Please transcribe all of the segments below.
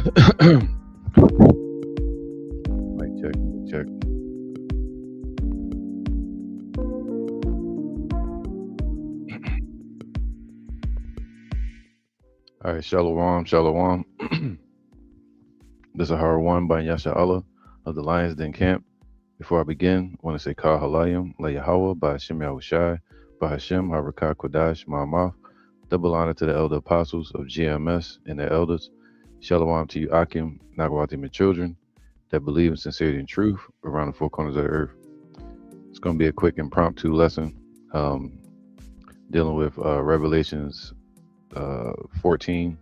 Mic check, mic check. All right, Shalom, Shalom. This is Har one by Yasha Allah of the Lions Den Camp. Before I begin, I want to say Kal Halayim, La Yahweh, by Hashem Yahushai, by Hashem Harakah Kodash, Ma'amaf. Double honor to the elder apostles of GMS and their elders. Shalom to you, Akim, Nagawatim, and children that believe in sincerity and truth around the four corners of the earth. It's going to be a quick impromptu lesson dealing with Revelations 14,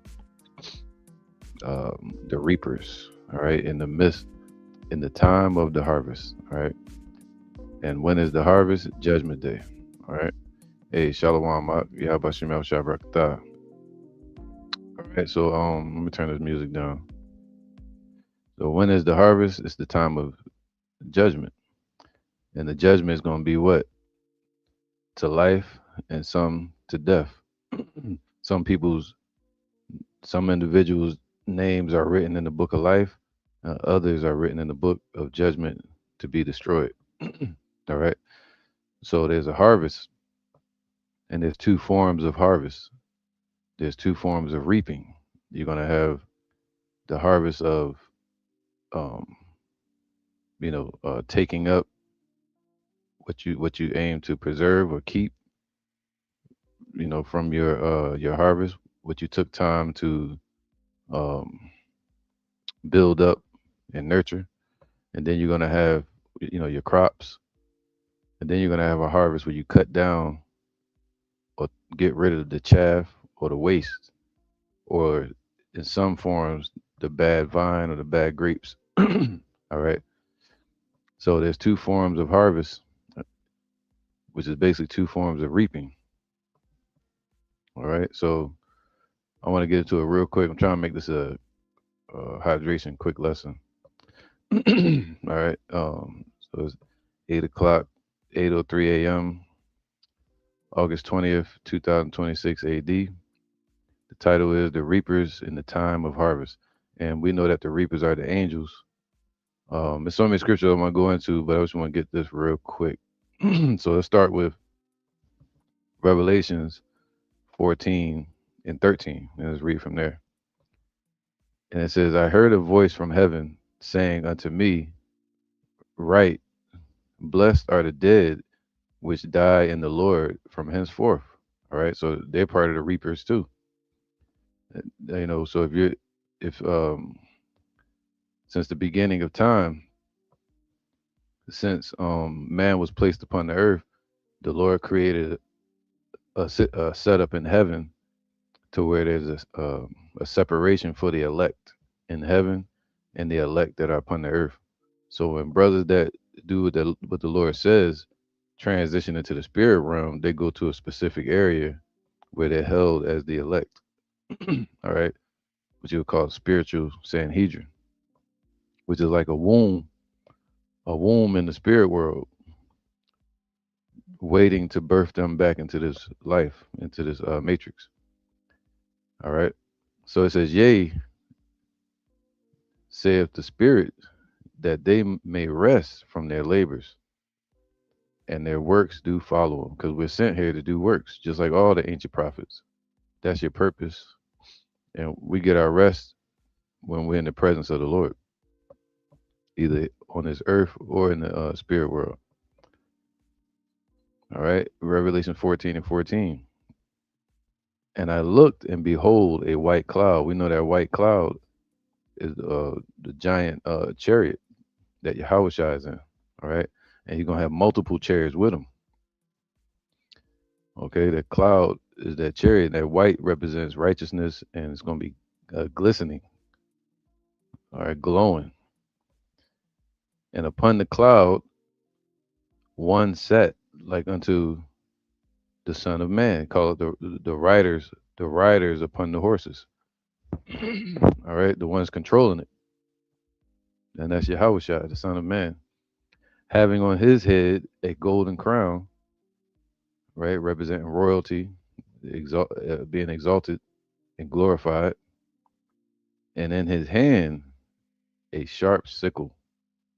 the reapers, all right, in the time of the harvest, all right. And when is the harvest? Judgment Day, all right. Hey, Shalom, Yahabashim El Shabrakta. All right, so let me turn this music down. So when is the harvest? It's the time of judgment. And the judgment is going to be what? To life and some to death. some individuals' names are written in the book of life, others are written in the book of judgment to be destroyed. All right. So there's a harvest, and there's two forms of harvest. There's two forms of reaping. You're going to have the harvest of, taking up what you aim to preserve or keep, from your harvest, what you took time to um, build up and nurture. And then you're going to have, your crops. And then you're going to have a harvest where you cut down or get rid of the chaff or the waste, or in some forms, the bad vine or the bad grapes. All right. So there's two forms of harvest, which is basically two forms of reaping. All right. So I want to get into it real quick. I'm trying to make this a hydration quick lesson. All right. So it's 8 o'clock, 8:03 a.m., August 20th, 2026 AD. The title is The Reapers in the Time of Harvest. And we know that the reapers are the angels. There's so many scriptures I'm going to go into, but I just want to get this real quick. So let's start with Revelations 14 and 13. And let's read from there. And it says, I heard a voice from heaven saying unto me, Write, blessed are the dead which die in the Lord from henceforth. All right. So they're part of the reapers too. So if since the beginning of time, since man was placed upon the earth, the Lord created a setup in heaven to where there's a separation for the elect in heaven and the elect that are upon the earth. So when brothers that do what the Lord says transition into the spirit realm, they go to a specific area where they're held as the elect. All right, which you would call spiritual Sanhedrin, which is like a womb in the spirit world, waiting to birth them back into this life, into this matrix. All right. So it says, Yea, saith the Spirit, that they may rest from their labors, and their works do follow them. Because we're sent here to do works, just like all the ancient prophets. That's your purpose. And we get our rest when we're in the presence of the Lord, either on this earth or in the spirit world. All right. Revelation 14 and 14. And I looked, and behold, a white cloud. We know that white cloud is the giant chariot that Yahushua is in. All right. And he's going to have multiple chariots with him. Okay. The cloud is that chariot. That white represents righteousness, and it's going to be glistening. All right. Glowing. And upon the cloud, one sat like unto the Son of Man. Call it the riders upon the horses. All right. The ones controlling it. And that's Yahushua, the Son of Man, having on his head a golden crown, right, representing royalty, being exalted and glorified. and in his hand a sharp sickle.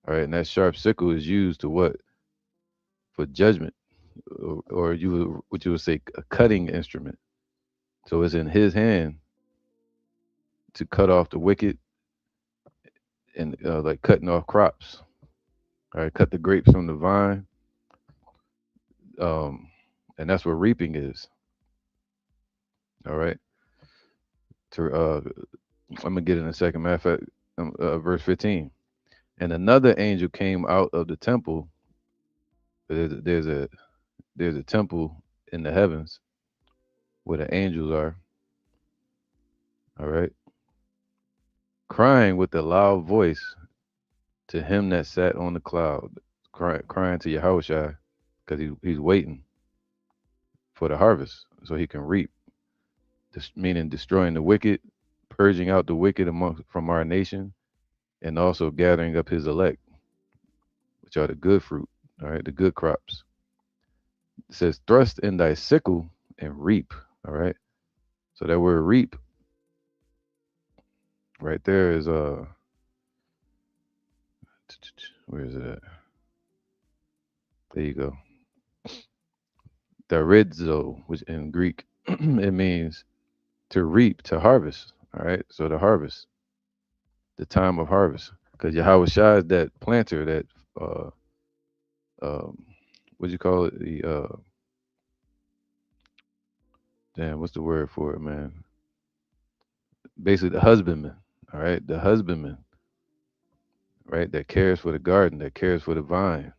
All right, and that sharp sickle is used to what? For judgment, or what you would say a cutting instrument. So it's in his hand to cut off the wicked and like cutting off crops. All right, cut the grapes from the vine, um, and that's what reaping is. All right, to I'm gonna get it in a second. Matter of fact, verse 15. And another angel came out of the temple. There's a there's a temple in the heavens where the angels are. All right, crying with a loud voice to him that sat on the cloud, crying to Yahushua because he's waiting for the harvest so he can reap. This, meaning destroying the wicked, purging out the wicked from our nation, and also gathering up his elect, which are the good fruit, all right, the good crops. It says, thrust in thy sickle and reap, all right. So that word reap right there is where is it at? There you go. Daridzo, which in Greek it means to reap, to harvest. All right. So the harvest, the time of harvest. Because Yahweh Shai is that planter, that uh um what do you call it? The damn, what's the word for it, man? Basically the husbandman. All right, the husbandman, right? That cares for the garden, that cares for the vine.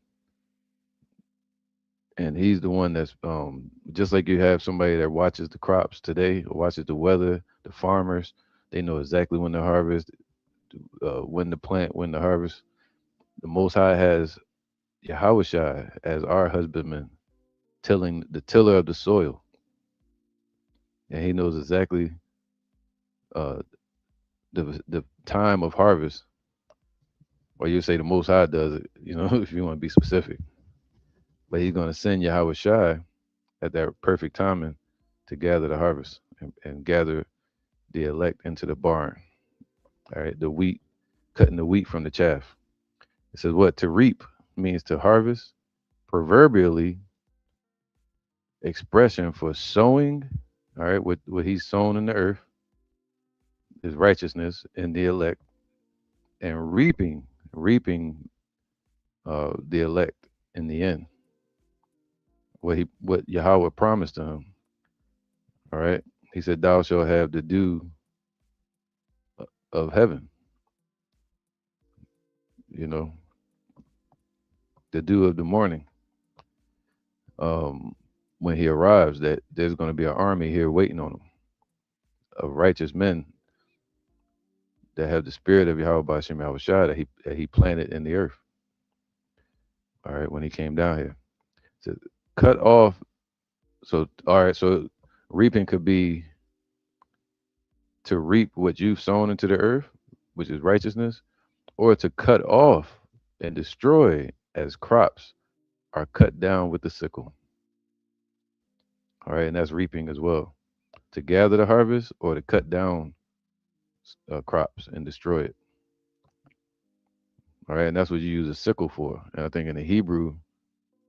And he's the one that's just like you have somebody that watches the crops today or watches the weather, the farmers, they know exactly when to harvest, when to plant, when to harvest. The Most High has Yahushua as our husbandman, tilling the tiller of the soil, and he knows exactly uh, the time of harvest. Or you say the Most High does it, you know, if you want to be specific. But he's going to send Yahushua at that perfect timing to gather the harvest and gather the elect into the barn. All right, the wheat, cutting the wheat from the chaff. It says what? To reap means to harvest, proverbially expression for sowing, all right, what he's sown in the earth, his righteousness in the elect, and reaping the elect in the end. What Yahweh promised to him. All right. He said, Thou shalt have the dew of heaven, you know, the dew of the morning. Um, when he arrives, that there's going to be an army here waiting on him of righteous men that have the spirit of Yahweh Bashem Yahushua that he planted in the earth. All right, when he came down here. So cut off. So all right, so reaping could be to reap what you've sown into the earth, which is righteousness, or to cut off and destroy as crops are cut down with the sickle. All right, and that's reaping as well. To gather the harvest or to cut down crops and destroy it. All right, and that's what you use a sickle for. And I think in the Hebrew,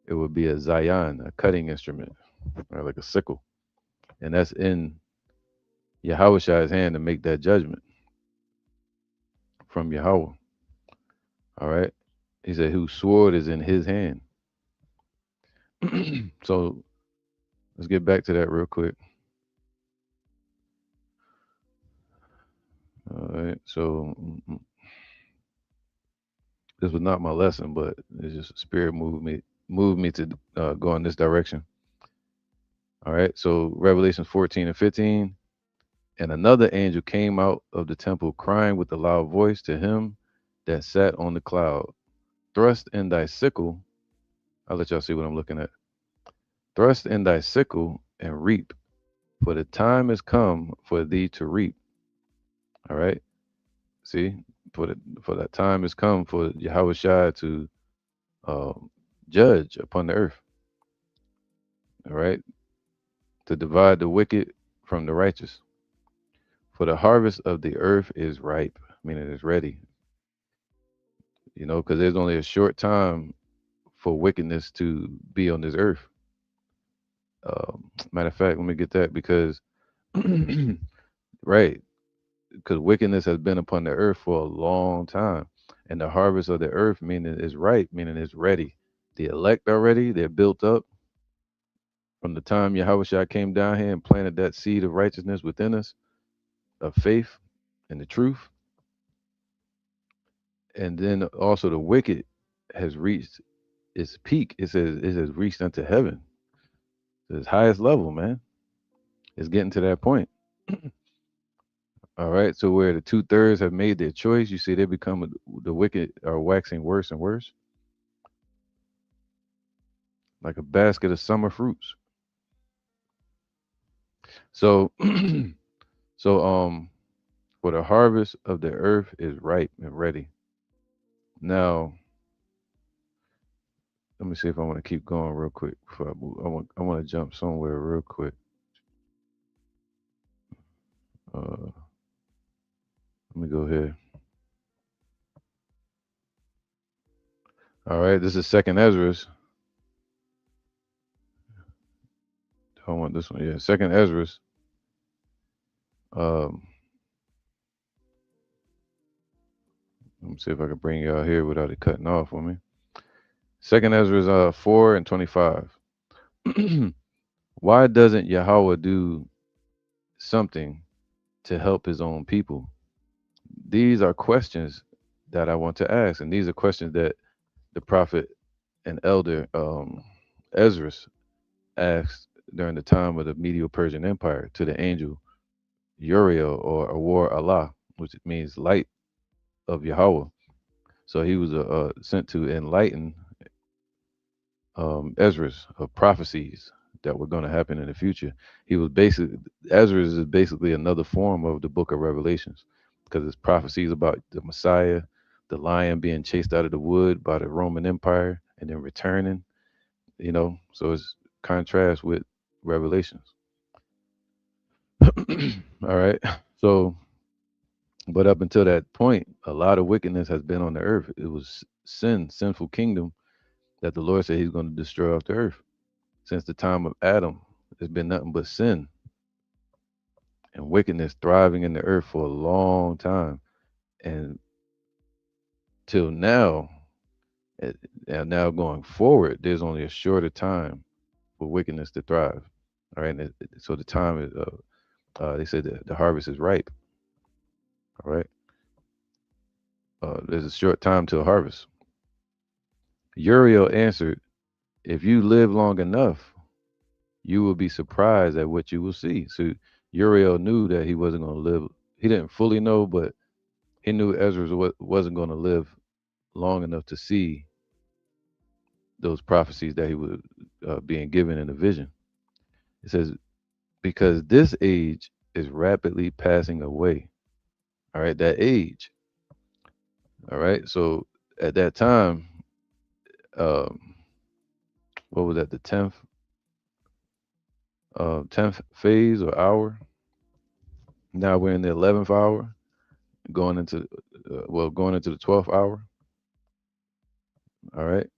it would be a zayan, a cutting instrument, or like a sickle. And that's in Yahweh's hand to make that judgment from Yahweh. All right. He said, whose sword is in his hand. So let's get back to that real quick. All right. So this was not my lesson, but it's just spirit moved me to go in this direction. All right. So Revelations 14 and 15. And another angel came out of the temple crying with a loud voice to him that sat on the cloud, thrust in thy sickle. I'll let y'all see what I'm looking at. Thrust in thy sickle and reap, for the time is come for thee to reap. All right. See, for that time has come for Yahweh Shai to um, judge upon the earth. All right. To divide the wicked from the righteous. For the harvest of the earth is ripe, meaning it's ready. Because there's only a short time for wickedness to be on this earth. Matter of fact, let me get that because right, because wickedness has been upon the earth for a long time, and the harvest of the earth meaning is ripe, meaning it's ready. The elect are ready; they're built up from the time Yahweh came down here and planted that seed of righteousness within us, of faith and the truth. And then also the wicked has reached its peak. It has reached unto heaven, its highest level, man. It's getting to that point. All right. So where the 2/3 have made their choice, you see they become the wicked are waxing worse and worse, like a basket of summer fruits. So so for the harvest of the earth is ripe and ready. Now, let me see if I want to keep going real quick before I move. I want to jump somewhere real quick. Let me go here. All right, this is Second Ezra's. I want this one. Yeah, Second Ezra's. Um, let me see if I can bring y'all here without it cutting off on me. Second Ezra's 4:25. Why doesn't Yahweh do something to help his own people? These are questions that I want to ask, and these are questions that the prophet and elder Ezra asked during the time of the Medo-Persian Empire to the angel Uriel or Awar Allah, which means light of Yahweh. So he was sent to enlighten Ezra's of prophecies that were going to happen in the future. He was basically Ezra's is basically another form of the Book of Revelations because it's prophecies about the Messiah, the lion being chased out of the wood by the Roman Empire and then returning. So it's contrast with Revelations. All right. So, but up until that point, a lot of wickedness has been on the earth. It was sinful kingdom that the Lord said He's going to destroy off the earth. Since the time of Adam, there's been nothing but sin and wickedness thriving in the earth for a long time, and till now, and now going forward, there's only a shorter time for wickedness to thrive. All right, so the time is, they said the harvest is ripe. All right, there's a short time till harvest. Uriel answered, "If you live long enough, you will be surprised at what you will see." So Uriel knew that he wasn't going to live. He didn't fully know, but he knew Ezra wasn't going to live long enough to see those prophecies that he was being given in a vision. It says, because this age is rapidly passing away. All right, that age. All right, so at that time, um, what was that? The tenth phase or hour. Now we're in the 11th hour, going into the 12th hour. All right,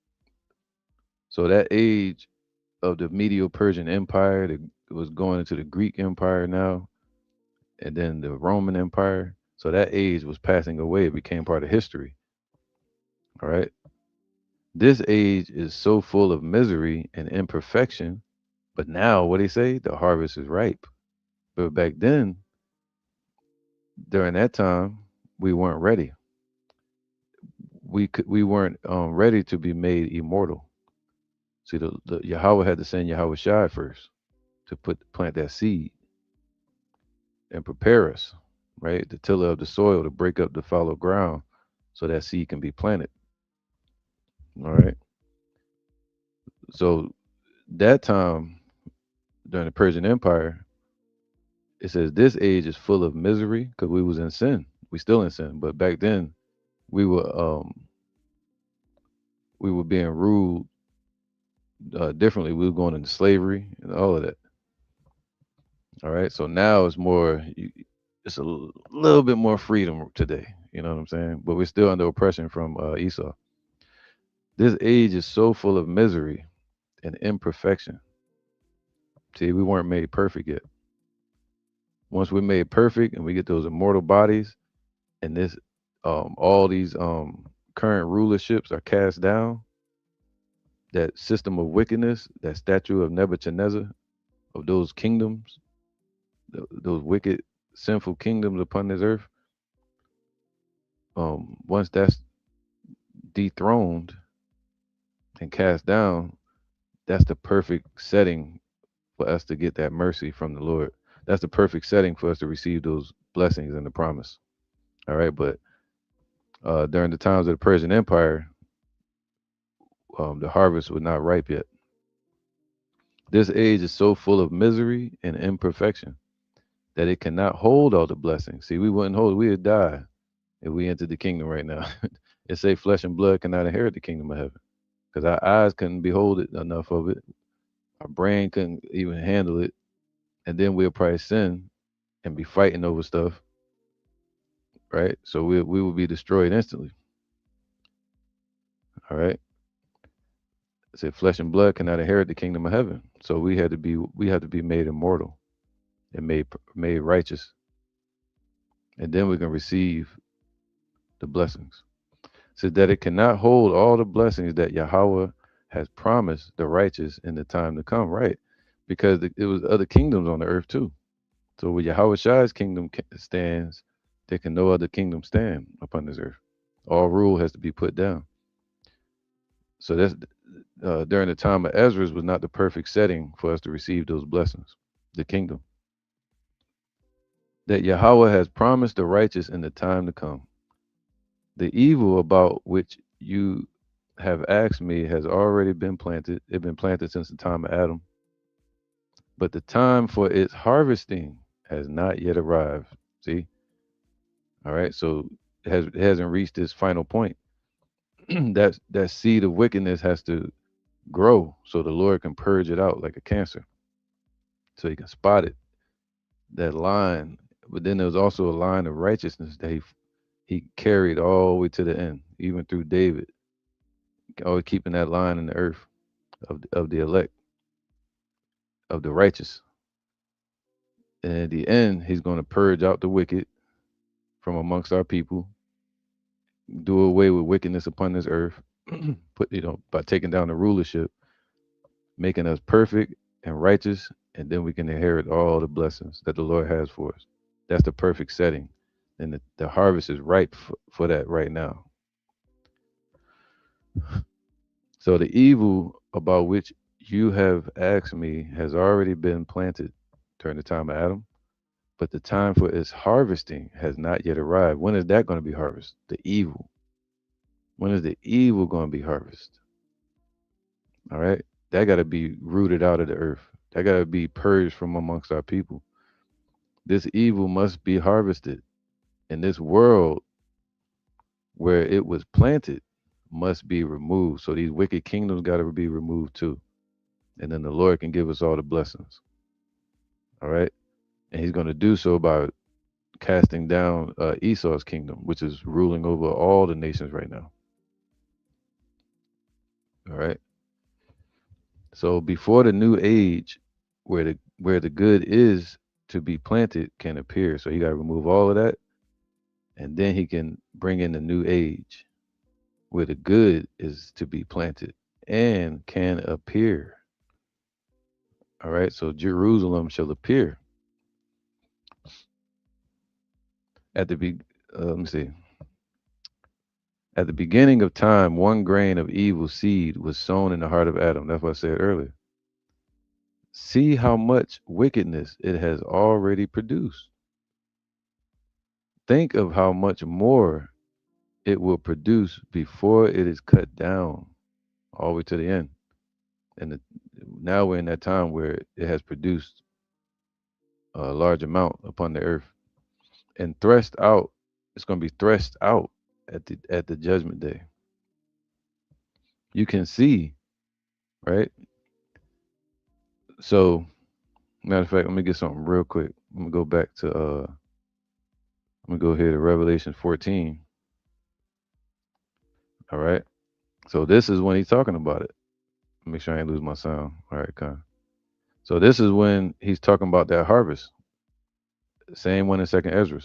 so that age of the Medo-Persian Empire that was going into the Greek Empire now, and then the Roman Empire. So that age was passing away. It became part of history. All right. This age is so full of misery and imperfection. But now, what they say, the harvest is ripe. But back then, during that time, we weren't ready. We weren't ready to be made immortal. See, the Yahweh had to send Yahweh Shai first to plant that seed and prepare us, right? The tiller of the soil to break up the fallow ground so that seed can be planted. All right. So that time during the Persian Empire, it says this age is full of misery because we was in sin. We still in sin, but back then we were um we were being ruled differently. We were going into slavery and all of that. All right. So now it's more. it's a little bit more freedom today. You know what I'm saying? But we're still under oppression from Esau. This age is so full of misery and imperfection. See, we weren't made perfect yet. Once we're made perfect and we get those immortal bodies, and this, all these current rulerships are cast down, that system of wickedness, that statue of Nebuchadnezzar, of those kingdoms, those wicked, sinful kingdoms upon this earth. Once that's dethroned and cast down, that's the perfect setting for us to get that mercy from the Lord. That's the perfect setting for us to receive those blessings and the promise. All right, but during the times of the Persian Empire, the harvest was not ripe yet. This age is so full of misery and imperfection that it cannot hold all the blessings. See, we wouldn't hold; we would die if we entered the kingdom right now. It say flesh and blood cannot inherit the kingdom of heaven because our eyes couldn't behold it enough of it. Our brain couldn't even handle it, and then we'll probably sin and be fighting over stuff, right? So we will be destroyed instantly. All right. It said flesh and blood cannot inherit the kingdom of heaven. So we have to be made immortal and made righteous, and then we can receive the blessings. It says that it cannot hold all the blessings that Yahweh has promised the righteous in the time to come, right? Because it was other kingdoms on the earth too. So where Yahweh Shai's kingdom stands, there can no other kingdom stand upon this earth. All rule has to be put down. So that's during the time of Ezra's was not the perfect setting for us to receive those blessings, the kingdom that Yahweh has promised the righteous in the time to come. The evil about which you have asked me has already been planted. It's been planted since the time of Adam, but the time for its harvesting has not yet arrived. See, all right. So it hasn't reached its final point. That seed of wickedness has to grow so the Lord can purge it out like a cancer, so He can spot it. That line, but then there's also a line of righteousness that he carried all the way to the end, even through David, always keeping that line in the earth of the elect, of the righteous. And at the end, He's going to purge out the wicked from amongst our people, do away with wickedness upon this earth, put by taking down the rulership, making us perfect and righteous, and then we can inherit all the blessings that the Lord has for us. That's the perfect setting, and the harvest is ripe for that right now. So the evil about which you have asked me has already been planted during the time of Adam, but the time for its harvesting has not yet arrived. When is that going to be harvested? The evil. When is the evil going to be harvested? All right. That got to be rooted out of the earth. That got to be purged from amongst our people. This evil must be harvested. And this world where it was planted must be removed. So these wicked kingdoms got to be removed too. And then the Lord can give us all the blessings. All right. And He's going to do so by casting down Esau's kingdom, which is ruling over all the nations right now. All right. So before the new age, where the good is to be planted can appear. So He got to remove all of that, and then He can bring in the new age where the good is to be planted and can appear. All right. So Jerusalem shall appear at the be. Let me see. At the beginning of time, one grain of evil seed was sown in the heart of Adam. That's what I said earlier. See how much wickedness it has already produced. Think of how much more it will produce before it is cut down all the way to the end. And now we're in that time where it has produced a large amount upon the earth and threshed out. It's going to be threshed out at the judgment day. You can see, right? So, matter of fact, let me get something real quick. I'm gonna go back to I'm gonna go here to Revelation 14. All right. So this is when he's talking about it. Make sure I ain't lose my sound. All right, con. So this is when he's talking about that harvest. Same one in Second Ezra,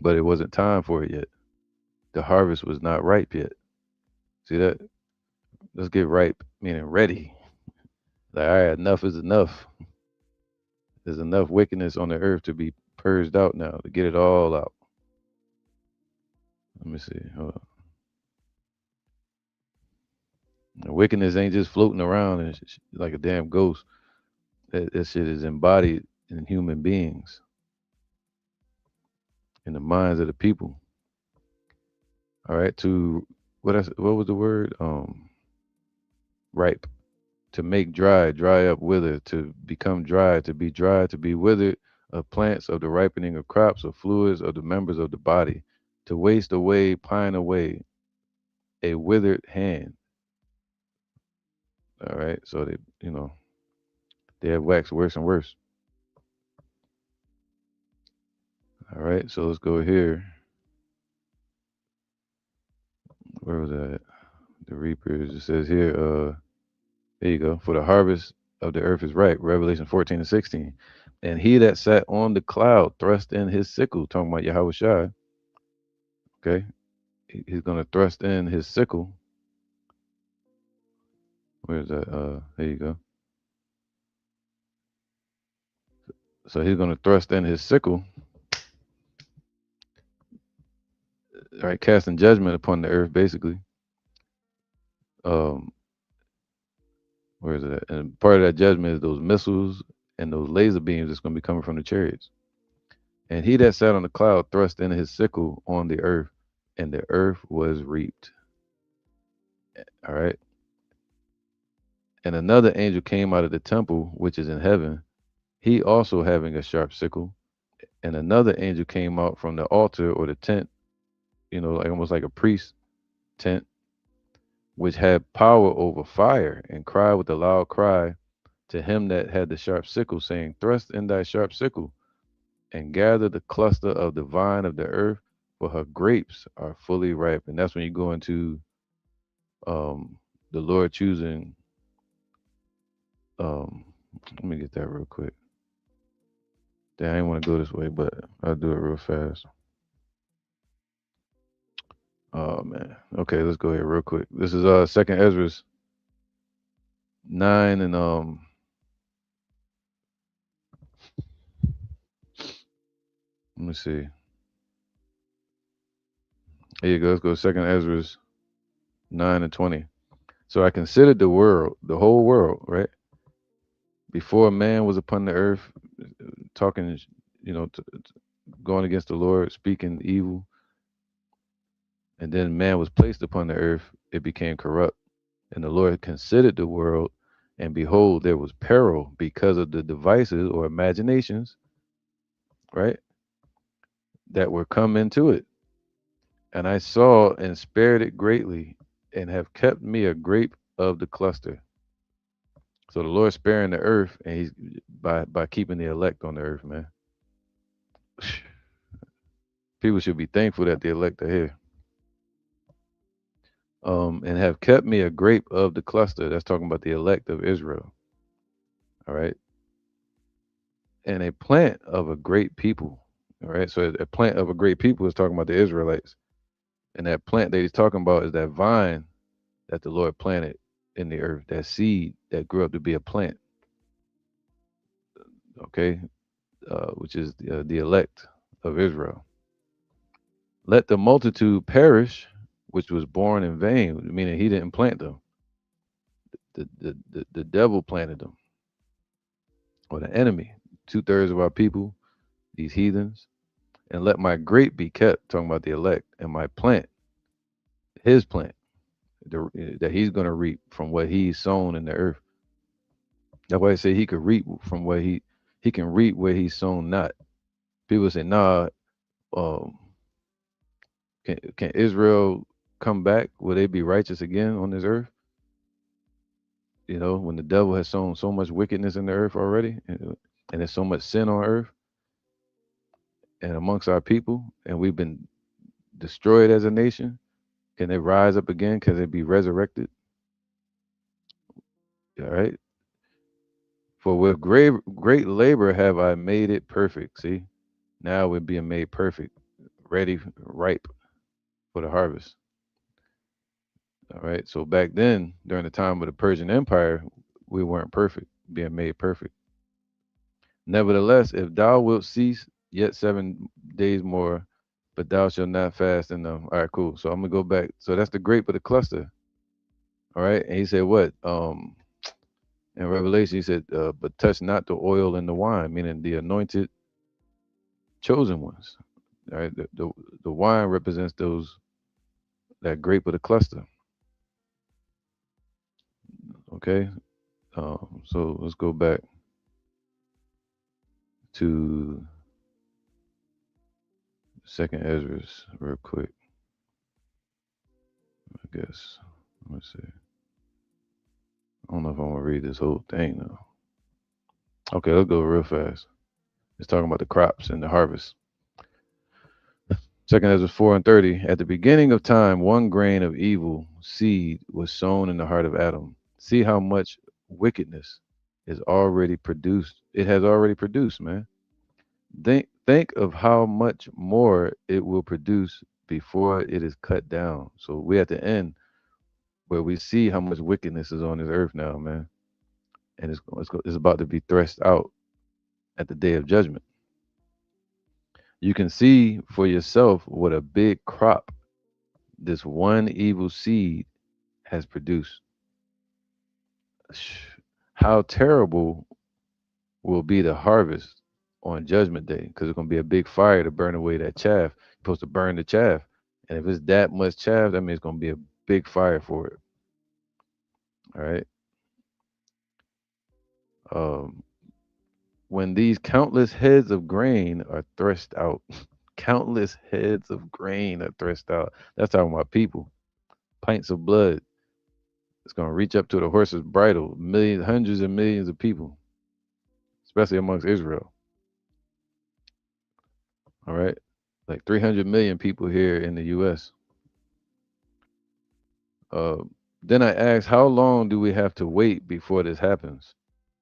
but it wasn't time for it yet. The harvest was not ripe yet. See that? Let's get ripe, meaning ready. Like, all right, enough is enough. There's enough wickedness on the earth to be purged out now, to get it all out. Let me see. Hold on. The wickedness ain't just floating around and like a damn ghost. That shit is embodied in human beings, in the minds of the people. All right, to what was the word? Ripe. To make dry, dry up, wither, to become dry, to be dry, to be withered, of plants, of the ripening of crops, of fluids, of the members of the body, to waste away, pine away, a withered hand. All right, so they have waxed worse and worse. All right, so let's go here. Where was that? The reapers. It says here, there you go. For the harvest of the earth is ripe. Revelation 14 and 16. And he that sat on the cloud thrust in his sickle, talking about Yahweh Shai. Okay. He's going to thrust in his sickle. Where's that? There you go. So he's going to thrust in his sickle, right? Casting judgment upon the earth, basically. Um, where is it at? And part of that judgment is those missiles and those laser beams that's going to be coming from the chariots. And he that sat on the cloud thrust in his sickle on the earth, and the earth was reaped. All right. And another angel came out of the temple which is in heaven, he also having a sharp sickle. And another angel came out from the altar or the tent, like almost like a priest tent, which had power over fire, and cried with a loud cry to him that had the sharp sickle, saying, thrust in thy sharp sickle, and gather the cluster of the vine of the earth, for her grapes are fully ripe. And that's when you go into um, the Lord choosing. Let me get that real quick. Damn, I didn't want to go this way, but I'll do it real fast. Oh man. Okay, let's go here real quick. This is Second Ezra 9 and let me see. Here you go. Let's go Second Ezra 9 and 20. So I considered the world, the whole world, right? Before man was upon the earth, talking, going against the Lord, speaking evil, and then man was placed upon the earth, it became corrupt. And the Lord considered the world, and behold, there was peril because of the devices or imaginations, right, that were come into it. And I saw and spared it greatly, and have kept me a grape of the cluster. So the Lord sparing the earth, and He's by keeping the elect on the earth, man. People should be thankful that the elect are here. And have kept me a grape of the cluster. That's talking about the elect of Israel. All right. And a plant of a great people. All right. So a plant of a great people is talking about the Israelites. And that plant that he's talking about is that vine that the Lord planted in the earth, that seed that grew up to be a plant. Okay. Which is the elect of Israel. Let the multitude perish, which was born in vain, meaning he didn't plant them. The devil planted them, or the enemy. 2/3 of our people, these heathens. And let my grape be kept, talking about the elect, and my plant, his plant, that he's going to reap from what he's sown in the earth. That's why I say he could reap from where he can reap where he's sown not. People say, nah, um, can Israel come back? Will they be righteous again on this earth? When the devil has sown so much wickedness in the earth already, and there's so much sin on earth, and amongst our people, and we've been destroyed as a nation, can they rise up again? Can they be resurrected? All right. For with great labor have I made it perfect. See, now we're being made perfect, ready, ripe for the harvest. All right. So back then, during the time of the Persian Empire, we weren't perfect, being made perfect. Nevertheless, if thou wilt cease yet 7 days more, but thou shalt not fast in them. All right, cool. So I'm gonna go back. So that's the grape of the cluster. All right. And he said what? In Revelation, he said, but touch not the oil and the wine, meaning the anointed chosen ones. All right. The wine represents those that grape of the cluster. Okay. So let's go back to Second Ezra's real quick. I guess. Let me see. I don't know if I want to read this whole thing though. Okay, let's go real fast. It's talking about the crops and the harvest. Second Ezra 4:30. At the beginning of time, one grain of evil seed was sown in the heart of Adam. See how much wickedness is already produced. It has already produced, man. Think of how much more it will produce before it is cut down. So we're at the end where we see how much wickedness is on this earth now, man, and it's about to be threshed out at the day of judgment. You can see for yourself what a big crop this one evil seed has produced. How terrible will be the harvest on judgment day, because it's going to be a big fire to burn away that chaff. You're supposed to burn the chaff. And if it's that much chaff, that means it's going to be a big fire for it. All right. Um, when these countless heads of grain are threshed out, countless heads of grain are threshed out. That's talking about people. Pints of blood. It's going to reach up to the horse's bridle. Millions, hundreds of millions of people, especially amongst Israel. All right. Like 300 million people here in the U.S. Uh, then I asked, how long do we have to wait before this happens?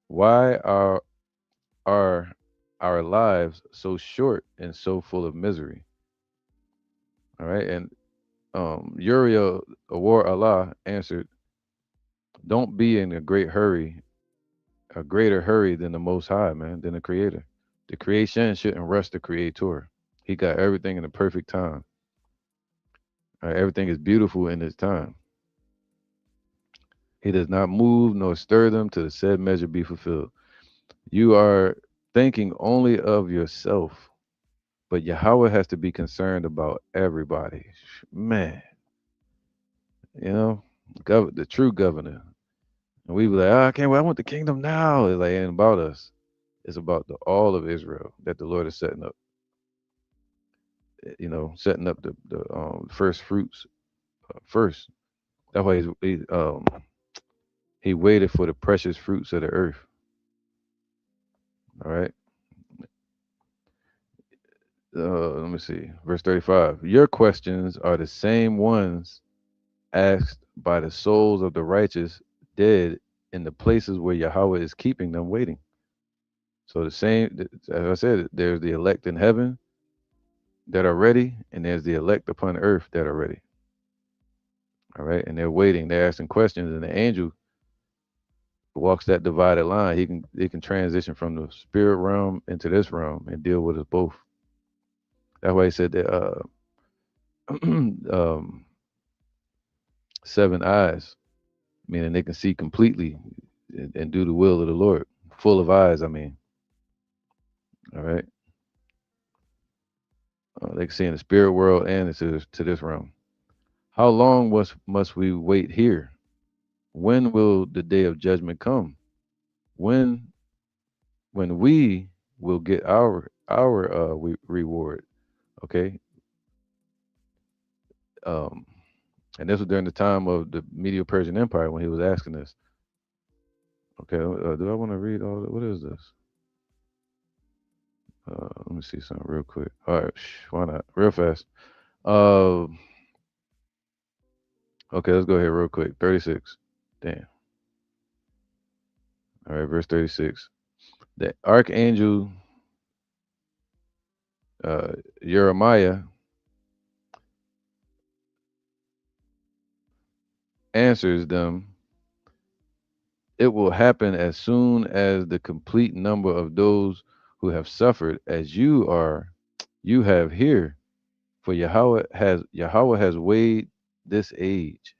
Why are our lives so short and so full of misery? All right. And Uriel Awar Allah answered, don't be in a greater hurry than the Most High, man, than the Creator. The creation shouldn't rush the Creator. He got everything in the perfect time. All right, everything is beautiful in its time. He does not move nor stir them till the said measure be fulfilled. You are thinking only of yourself, but Yahweh has to be concerned about everybody. Man, you know, the true governor. And we be like, oh, I can't wait. I want the kingdom now. It's like, it ain't about us. It's about all of Israel that the Lord is setting up. Setting up the first fruits first. That's why he waited for the precious fruits of the earth. All right. Let me see. Verse 35. Your questions are the same ones asked by the souls of the righteous dead in the places where Yahweh is keeping them waiting. So the same, as I said, there's the elect in heaven that are ready, and there's the elect upon earth that are ready. All right. And they're waiting, they're asking questions, and the angel walks that divided line. He can transition from the spirit realm into this realm and deal with us both. That's why he said that um, seven eyes, meaning they can see completely and do the will of the Lord. Full of eyes, I mean. All right. They can see in the spirit world and to this realm. How long must we wait here? When will the day of judgment come? When when we will get our reward? Okay. Um, and this was during the time of the Medo-Persian Empire when he was asking this. Okay, do I want to read all? What is this? Let me see something real quick. All right, why not? Real fast. Uh, okay, let's go ahead real quick. 36. Damn. All right, verse 36. The archangel uh, Jeremiah answers them, it will happen as soon as the complete number of those who have suffered as you have here. For Yahweh has weighed this age,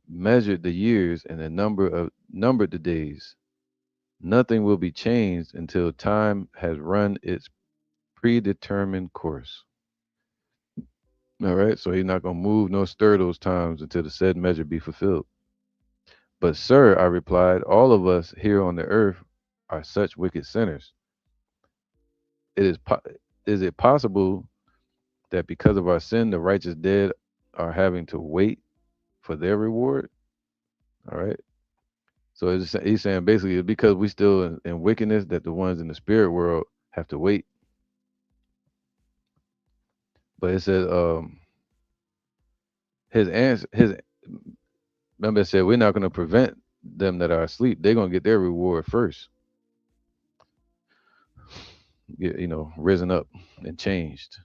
measured the years, and the numbered the days. Nothing will be changed until time has run its predetermined course. All right, so he's not gonna move nor stir those times until the said measure be fulfilled. But sir, I replied, all of us here on the earth are such wicked sinners. It is it possible that because of our sin, the righteous dead are having to wait for their reward? All right. So he's saying basically it's because we still in wickedness that the ones in the spirit world have to wait. But it says his remember it said we're not going to prevent them that are asleep. They're going to get their reward first. Get, risen up and changed.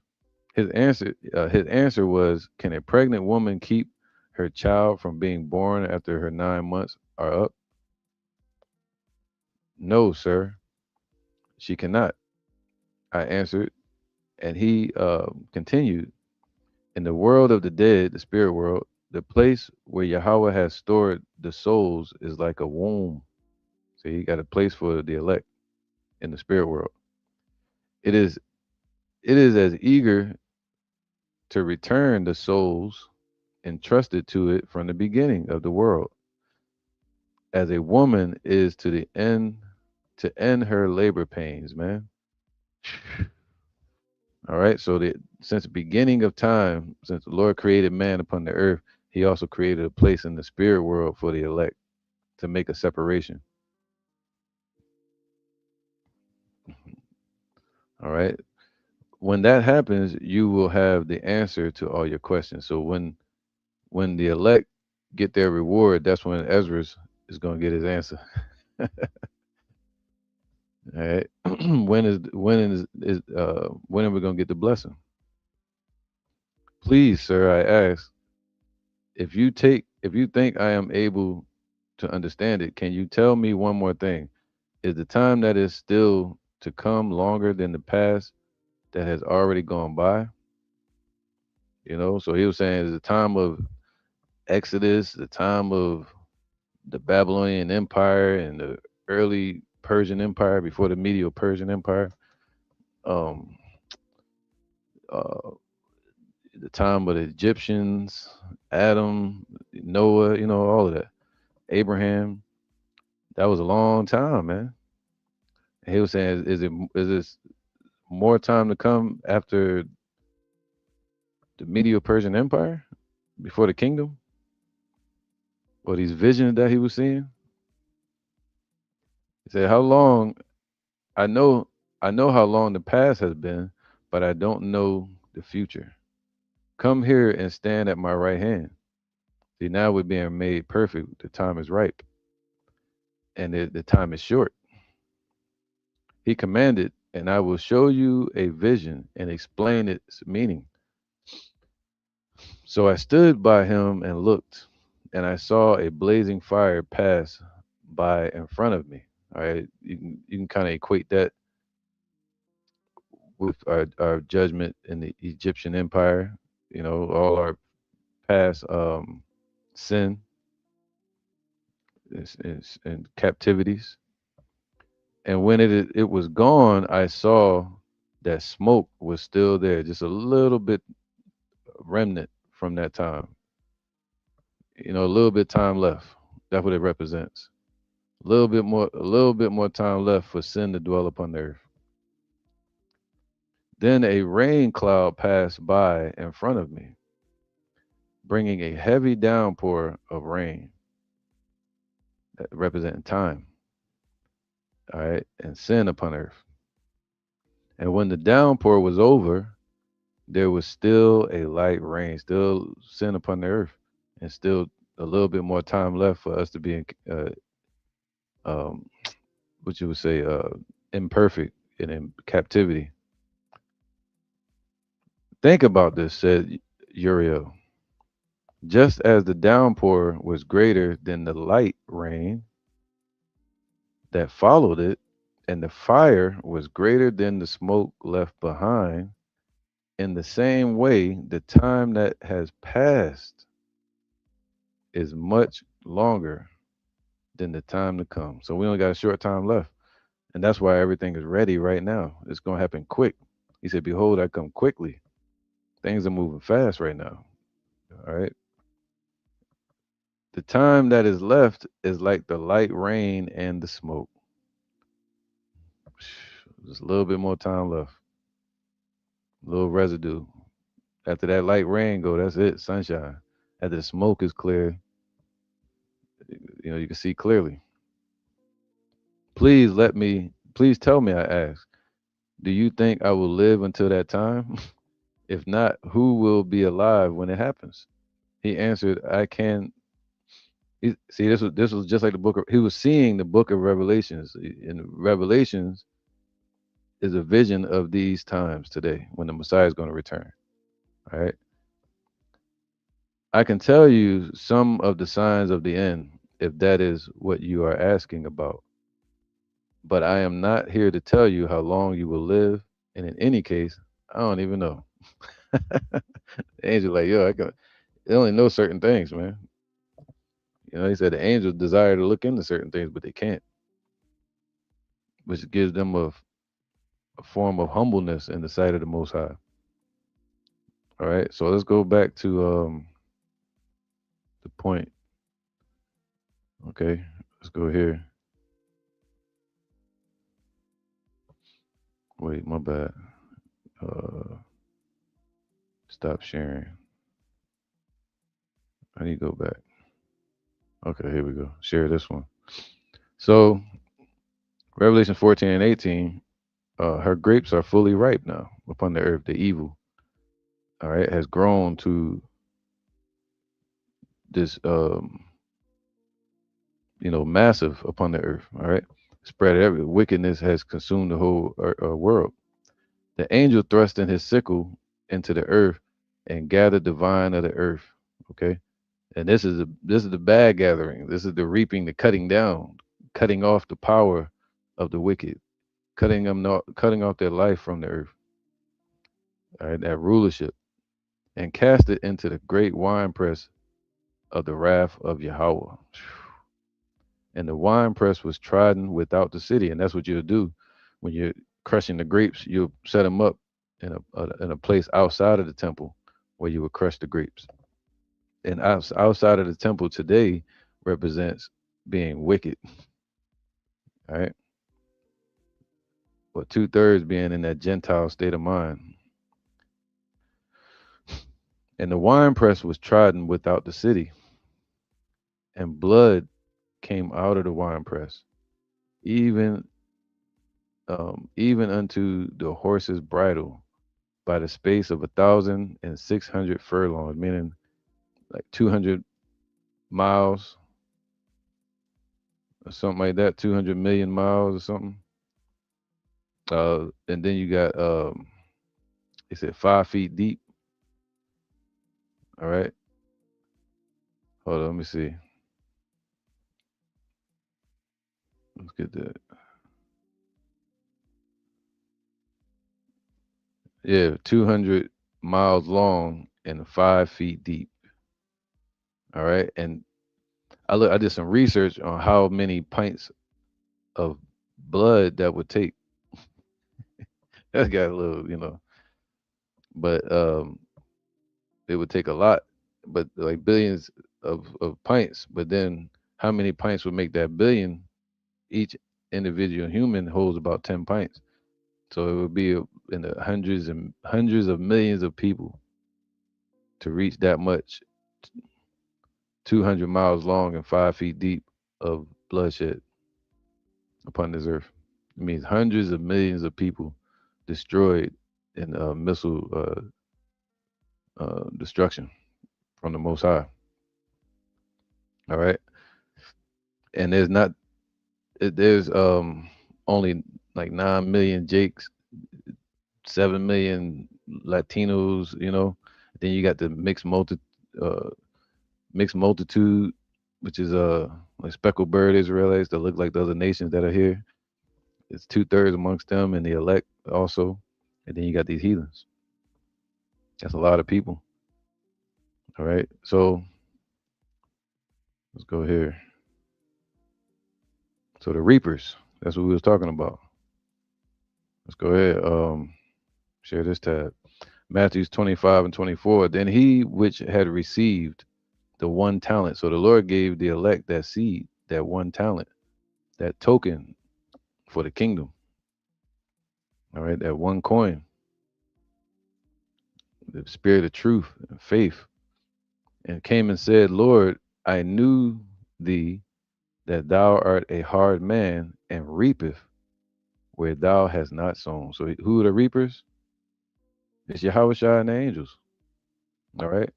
His answer was, can a pregnant woman keep her child from being born after her 9 months are up? No, sir, she cannot. I answered, and he continued. In the world of the dead, the spirit world, the place where Yahweh has stored the souls is like a womb. So he got a place for the elect in the spirit world. It is it is as eager to return the souls entrusted to it from the beginning of the world as a woman is to end her labor pains, man. All right. So since the beginning of time, since the Lord created man upon the earth, he also created a place in the spirit world for the elect to make a separation. All right. When that happens, you will have the answer to all your questions. So when the elect get their reward, that's when Ezra is going to get his answer. All right. When are we going to get the blessing? Please, sir, I ask, if you think I am able to understand it, can you tell me one more thing? Is the time that is still to come longer than the past that has already gone by? So he was saying, is the time of Exodus, the time of the Babylonian Empire and the early Persian Empire before the Medio Persian Empire, um, uh, the time of the Egyptians, Adam, Noah, all of that, Abraham. That was a long time, man. And he was saying, is this more time to come after the Medio Persian Empire, before the kingdom, or these visions that he was seeing? He said, "How long? I know, I know how long the past has been, but I don't know the future. Come here and stand at my right hand. See, now we're being made perfect. The time is ripe, and the time is short." He commanded, and I will show you a vision and explain its meaning. So I stood by him and looked, and I saw a blazing fire pass by in front of me. All right, you can kind of equate that with our judgment in the Egyptian Empire. All our past sin and captivities. And when it was gone, I saw that smoke was still there, just a little bit remnant from that time. A little bit time left. That's what it represents. A little bit more time left for sin to dwell upon the earth. Then a rain cloud passed by in front of me, bringing a heavy downpour of rain, that representing time, all right, and sin upon earth. And when the downpour was over, there was still a light rain, still sin upon the earth, and still a little bit more time left for us to be in, um, what you would say, imperfect and in captivity. Think about this, said Uriel. Just as the downpour was greater than the light rain that followed it, and the fire was greater than the smoke left behind, in the same way, the time that has passed is much longer than the time to come. So we only got a short time left. And that's why everything is ready right now. It's going to happen quick. He said, behold, I come quickly. Things are moving fast right now. All right. The time that is left is like the light rain and the smoke. Just a little bit more time left. A little residue. After that light rain go, that's it. Sunshine. After the smoke is clear, you can see clearly. Please tell me, I ask, do you think I will live until that time? If not, who will be alive when it happens? He answered, I can. See, this was just like the book. He was seeing the book of Revelations. And Revelations is a vision of these times today when the Messiah is going to return. All right. I can tell you some of the signs of the end if that is what you are asking about. But I am not here to tell you how long you will live. And in any case, I don't even know. The angel, like, yo, they only know certain things, man. He said the angels desire to look into certain things, but they can't, which gives them a form of humbleness in the sight of the Most High. All right, so let's go back to the point. Okay, let's go here. Wait, my bad. Uh, Stop sharing. I need to go back. Okay, here we go. Share this one. So Revelation 14 and 18, her grapes are fully ripe now upon the earth. The evil, all right, has grown to this, massive upon the earth. All right, spread every wickedness has consumed the whole world. The angel thrust in his sickle into the earth and gathered the vine of the earth. Okay, and this is the bad gathering. This is the reaping, the cutting down, cutting off the power of the wicked, cutting off their life from the earth. All right, that rulership, and cast it into the great winepress of the wrath of Yahweh. And the winepress was trodden without the city, and that's what you'll do when you're crushing the grapes. You'll set them up in a place outside of the temple where you would crush the grapes. And outside of the temple today represents being wicked. All right, but 2/3 being in that Gentile state of mind. And the winepress was trodden without the city, and blood came out of the winepress, even even unto the horse's bridle, by the space of 1,600 furlongs, meaning like 200 miles or something like that, 200 million miles or something. And then you got, it said 5 feet deep. All right. Hold on, let me see. Let's get that. Yeah, 200 miles long and 5 feet deep. All right. And I did some research on how many pints of blood that would take. That got a little, but it would take a lot, but like billions of pints. But then how many pints would make that billion? Each individual human holds about 10 pints. So it would be in the hundreds and hundreds of millions of people to reach that much, 200 miles long and 5 feet deep of bloodshed upon this earth. It means hundreds of millions of people destroyed in missile destruction from the Most High. All right, and there's not there's only like 9 million Jakes, 7 million Latinos. Then you got the uh, mixed multitude, which is like speckled bird Israelites that look like the other nations that are here. It's 2/3 amongst them and the elect also, and then you got these heathens. That's a lot of people. All right, so let's go here. So the reapers, that's what we was talking about. Let's go ahead. Share this tab. Matthews 25 and 24. Then he which had received the 1 talent. So the Lord gave the elect that seed, that 1 talent, that token for the kingdom. All right, that 1 coin, the spirit of truth and faith, and came and said, Lord, I knew thee that thou art a hard man and reapeth where thou hast not sown. So who are the reapers? It's Yahweh Shai and the angels. All right.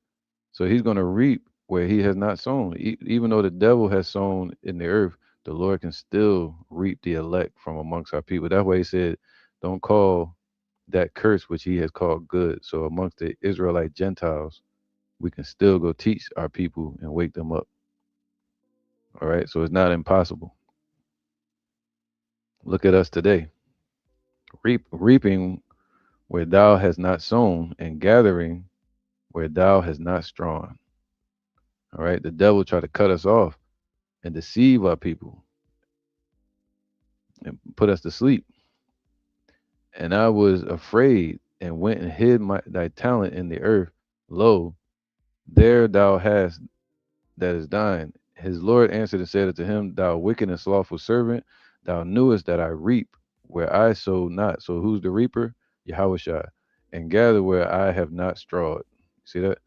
So he's going to reap where he has not sown. Even though the devil has sown in the earth, the Lord can still reap the elect from amongst our people. That's why he said, don't call that curse which he has called good. So amongst the Israelite Gentiles, we can still go teach our people and wake them up. All right. So it's not impossible. Look at us today. Reaping where thou hast not sown and gathering where thou hast not strawn. All right. The devil tried to cut us off and deceive our people and put us to sleep. And I was afraid and went and hid thy talent in the earth. Lo, there thou hast that is thine. His Lord answered and said unto him, thou wicked and slothful servant, thou knewest that I reap where I sow not. So who's the reaper? Yahweh Shai. And gather where I have not strawed. See that?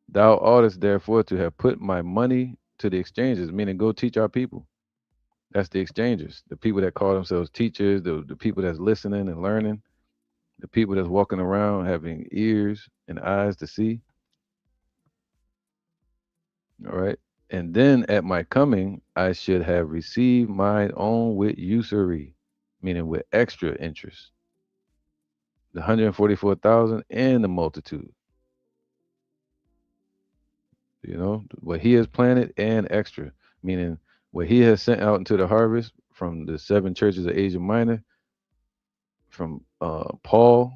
Thou oughtest therefore to have put my money to the exchanges, meaning go teach our people. That's the exchangers, the people that call themselves teachers, the people that's listening and learning, the people that's walking around having ears and eyes to see. All right. And then at my coming, I should have received mine own with usury, meaning with extra interest. The 144,000 and the multitude, what he has planted and extra, meaning what he has sent out into the harvest from the 7 churches of Asia Minor, from Paul,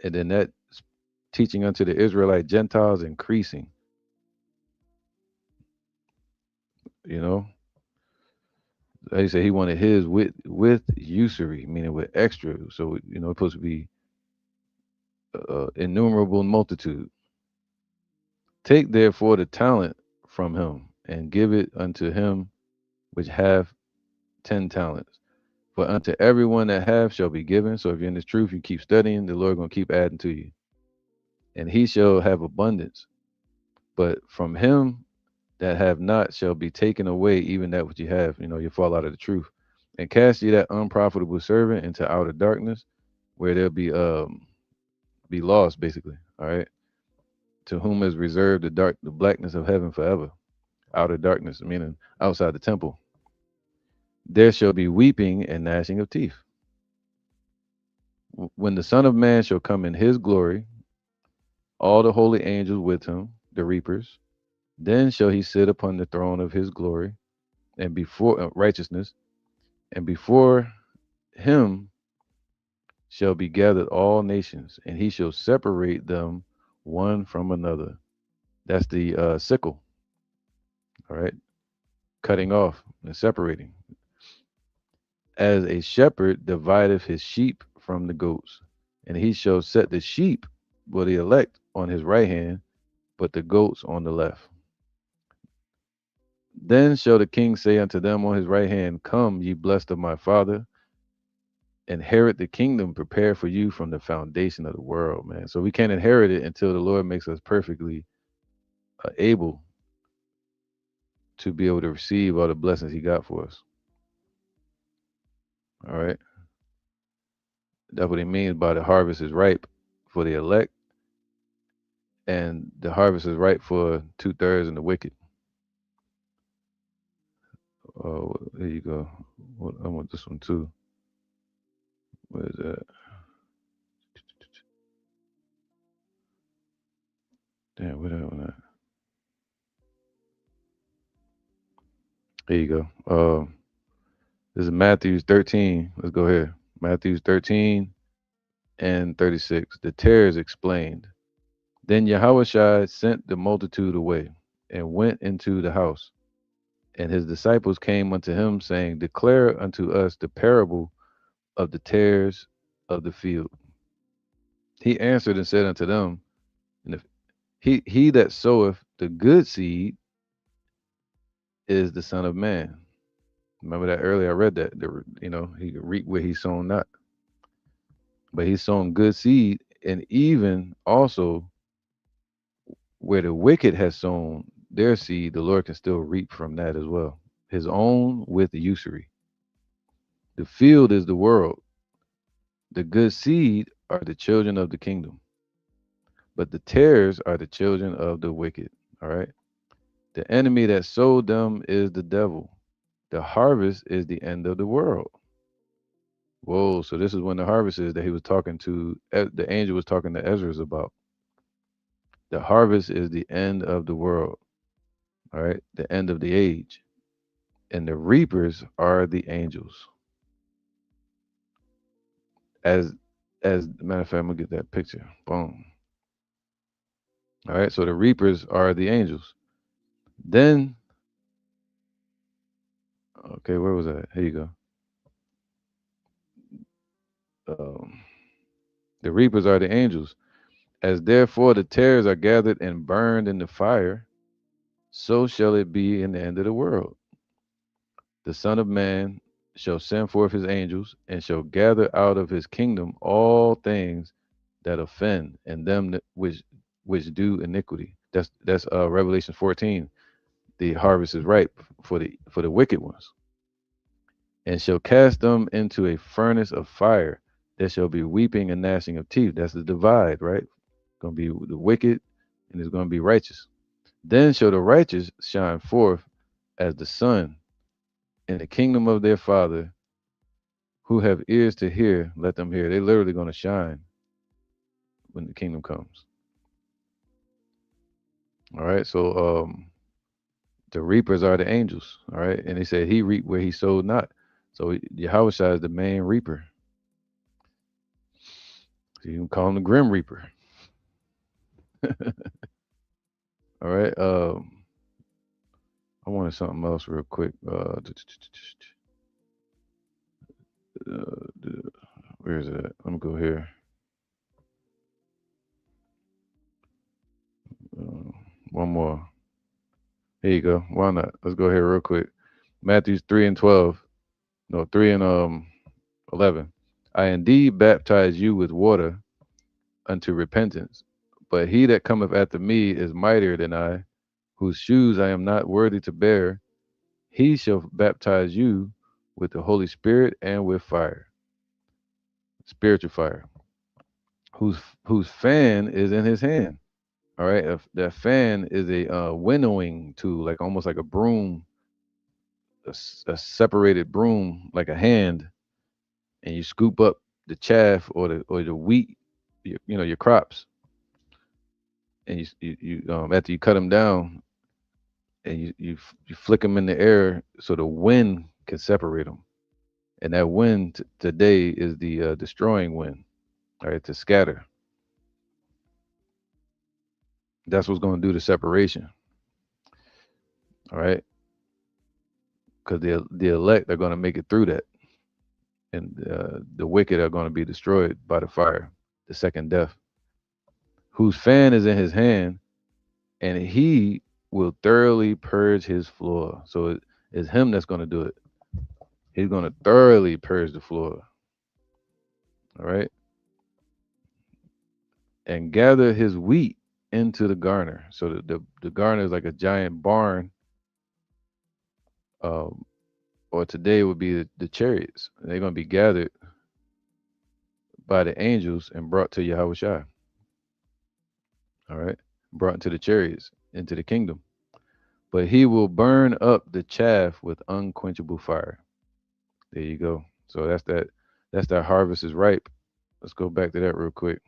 and then that teaching unto the Israelite Gentiles increasing, you know. He said he wanted his with usury, meaning with extra. So it's supposed to be innumerable multitude. Take therefore the talent from him and give it unto him which have 10 talents. For unto everyone that have shall be given. So if you're in this truth, you keep studying, the Lord gonna keep adding to you, and he shall have abundance. But from him that have not shall be taken away even that which you have. You fall out of the truth. And cast ye that unprofitable servant into outer darkness, where there'll be lost, basically. All right. To whom is reserved the blackness of heaven forever. Outer darkness, meaning outside the temple. There shall be weeping and gnashing of teeth. When the Son of Man shall come in his glory, all the holy angels with him, the reapers, then shall he sit upon the throne of his glory and before righteousness, and before him shall be gathered all nations, and he shall separate them one from another. That's the sickle, all right, cutting off and separating. As a shepherd divideth his sheep from the goats, and he shall set the sheep, the elect, on his right hand, but the goats on the left. Then shall the king say unto them on his right hand, come, ye blessed of my father, inherit the kingdom prepared for you from the foundation of the world, man. So we can't inherit it until the Lord makes us perfectly able to be able to receive all the blessings he got for us. All right. That's what he means by the harvest is ripe for the elect, and the harvest is ripe for 2/3 and the wicked. Oh, there you go. I want this one too. Where is that? Damn, where that one at? There you go. This is Matthew 13. Let's go here. Matthew 13 and 36. The tares explained. Then Yahushua sent the multitude away and went into the house. And his disciples came unto him, saying, Declare unto us the parable of the tares of the field. He answered and said unto them, and if he that soweth the good seed is the Son of Man. Remember that earlier I read that. He could reap where he's sown not. But he's sown good seed, and even also where the wicked has sown their seed, the Lord can still reap from that as well. His own with the usury. The field is the world. The good seed are the children of the kingdom, but the tares are the children of the wicked. All right. The enemy that sowed them is the devil. The harvest is the end of the world. Whoa. So this is when the harvest is that he was talking to, the angel was talking to Ezra about. The harvest is the end of the world. All right. The end of the age. And the reapers are the angels. As a matter of fact, I'm gonna get that picture. Boom. All right. So the reapers are the angels. Then, okay, where was that? Here you go. Um, the reapers are the angels. As therefore the tares are gathered and burned in the fire, so shall it be in the end of the world. The Son of Man shall send forth his angels and shall gather out of his kingdom all things that offend and them which do iniquity. That's Revelation 14. The harvest is ripe for the wicked ones, and shall cast them into a furnace of fire. There shall be weeping and gnashing of teeth. That's the divide, right? Going to be the wicked, and it's going to be righteous. Then shall the righteous shine forth as the sun in the kingdom of their Father. Who have ears to hear, let them hear. They're literally going to shine when the kingdom comes. All right. So the reapers are the angels. All right. And he said he reaped where he sowed not. So Yahweh is the main reaper. So you can call him the grim reaper. All right. I wanted something else real quick. Where is it at? Let me go here. One more. Here you go. Why not? Let's go here real quick. Matthew 3 and 12. No, 3 and 11. I indeed baptize you with water unto repentance, but he that cometh after me is mightier than I, whose shoes I am not worthy to bear. He shall baptize you with the Holy Spirit and with fire, spiritual fire, whose fan is in his hand. All right, if that fan is a winnowing tool, like almost like a broom, a separated broom, like a hand, and you scoop up the chaff or the wheat, your crops, and you after you cut them down, and you flick them in the air so the wind can separate them, and that wind today is the destroying wind, all right, to scatter. That's what's going to do the separation, all right, because the elect are going to make it through that, and the wicked are going to be destroyed by the fire, the second death. Whose fan is in his hand, and he will thoroughly purge his floor. So it's him that's going to do it. He's going to thoroughly purge the floor. All right. And gather his wheat into the garner. So the garner is like a giant barn. Or today would be the chariots. And they're going to be gathered by the angels and brought to Yahushua. All right. Brought into the chariots, into the kingdom. But he will burn up the chaff with unquenchable fire. There you go. So that's that. That's that harvest is ripe. Let's go back to that real quick.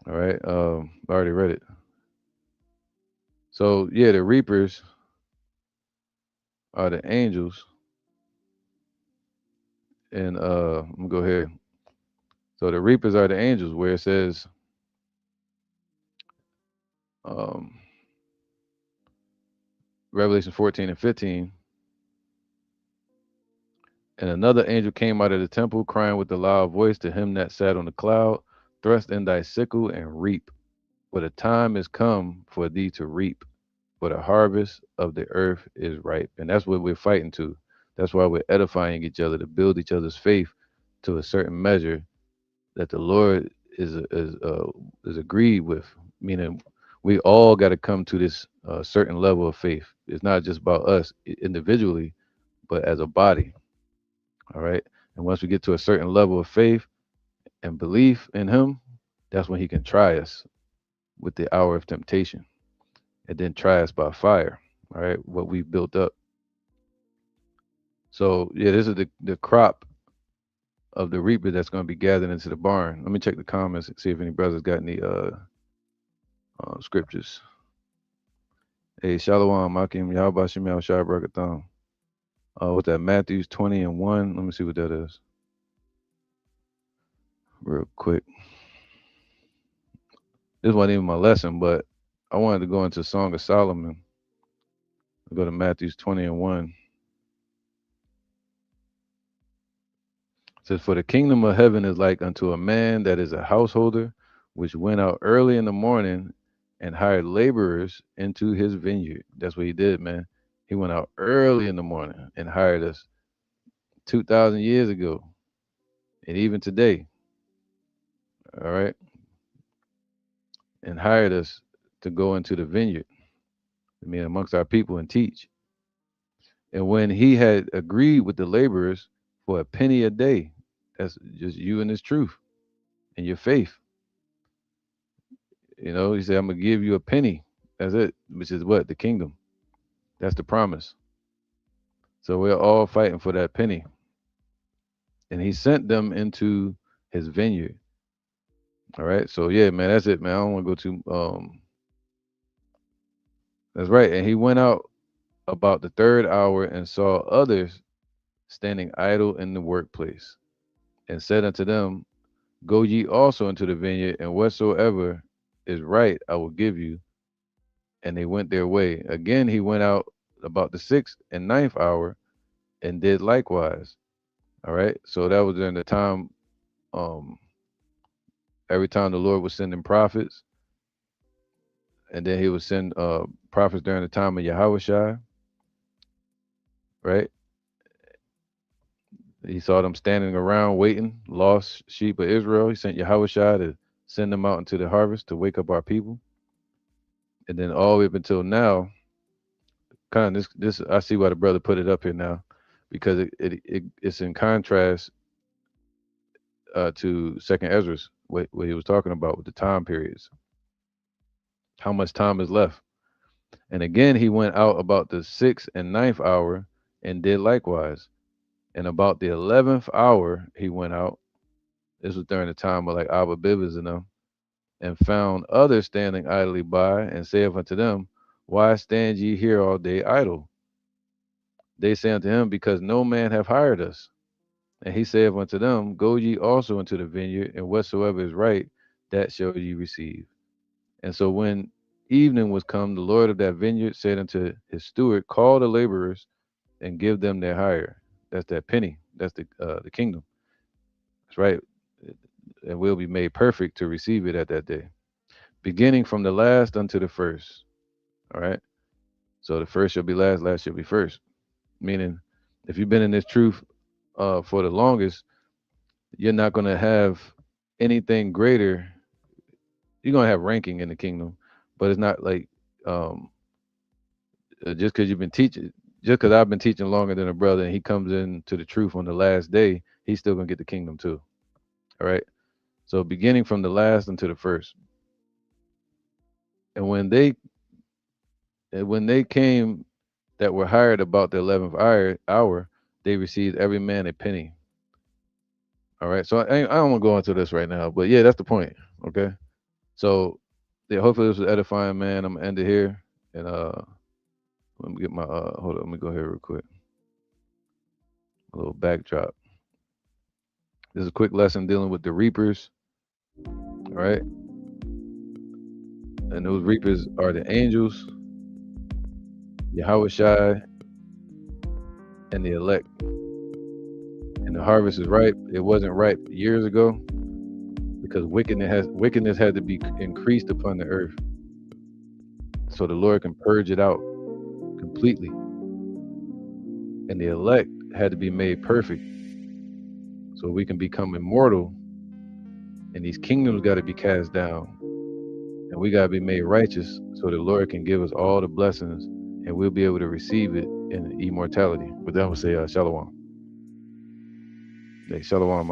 All right. I already read it. So yeah, the reapers are the angels. And I'm gonna go ahead. So the reapers are the angels, where it says, um, Revelation 14 and 15. And another angel came out of the temple, crying with a loud voice to him that sat on the cloud, thrust in thy sickle and reap, for the time is come for thee to reap, for the harvest of the earth is ripe. And that's what we're fighting to. That's why we're edifying each other, to build each other's faith to a certain measure that the Lord is agreed with. Meaning, we all got to come to this certain level of faith. It's not just about us individually, but as a body. All right. And once we get to a certain level of faith and belief in Him, that's when He can try us with the hour of temptation, and then try us by fire. All right. What we've built up. So yeah, this is the crop of the reaper that's going to be gathered into the barn. Let me check the comments and see if any brothers got any scriptures. Hey, Shalom, Makim, Yahbashim, Yahushua, Barakatham. What's that? Matthews 20 and 1. Let me see what that is. Real quick. This wasn't even my lesson, but I wanted to go into Song of Solomon. I'll go to Matthews 20 and 1. It says, for the kingdom of heaven is like unto a man that is a householder, which went out early in the morning and hired laborers into his vineyard. That's what he did, man. He went out early in the morning and hired us 2,000 years ago, and even today. All right. And hired us to go into the vineyard, I mean, amongst our people and teach. And when he had agreed with the laborers for a penny a day, that's just you and his truth and your faith. You know, he said, I'm going to give you a penny. That's it, which is what? The kingdom. That's the promise. So we're all fighting for that penny. And he sent them into his vineyard. All right. So yeah, man, that's it, man. I don't want to go too that's right. And he went out about the third hour and saw others standing idle in the workplace, and said unto them, go ye also into the vineyard, and whatsoever is right I will give you. And they went their way. Again he went out about the sixth and ninth hour and did likewise. All right. So that was during the time, um, every time the Lord was sending prophets, and then he would send prophets during the time of Yahushua, right? He saw them standing around waiting, lost sheep of Israel. He sent Yahushua to send them out into the harvest to wake up our people. And then all the way up until now, kind of this I see why the brother put it up here now, because it's in contrast to Second Ezra's, what he was talking about with the time periods, how much time is left. And again he went out about the sixth and ninth hour and did likewise. And about the 11th hour he went out. This was during the time of like Abba Bibbers and them, and found others standing idly by, and saith unto them, why stand ye here all day idle? They say unto him, because no man hath hired us. And he saith unto them, go ye also into the vineyard, and whatsoever is right, that shall ye receive. And so when evening was come, the Lord of that vineyard said unto his steward, call the laborers and give them their hire. That's that penny. That's the kingdom. That's right. And will be made perfect to receive it at that day, beginning from the last unto the first. All right. So the first shall be last, last shall be first. Meaning, if you've been in this truth for the longest, you're not going to have anything greater. You're going to have ranking in the kingdom, but it's not like, just because you've been teaching, just because I've been teaching longer than a brother and he comes into the truth on the last day, he's still gonna get the kingdom too. All right. So beginning from the last until the first. And when they came that were hired about the 11th hour, they received every man a penny. All right. So I don't want to go into this right now, but yeah, that's the point. Okay. So yeah, hopefully this was edifying, man. I'm gonna end it here. And let me get my hold on, let me go here real quick. A little backdrop. This is a quick lesson dealing with the reapers. All right. And those reapers are the angels, Yahweh Shai, and the elect. And the harvest is ripe. It wasn't ripe years ago because wickedness had to be increased upon the earth. So the Lord can purge it out completely. And the elect had to be made perfect so we can become immortal. And these kingdoms got to be cast down. And we got to be made righteous so the Lord can give us all the blessings and we'll be able to receive it in immortality. But that would say, Shalom. Hey, Shalom.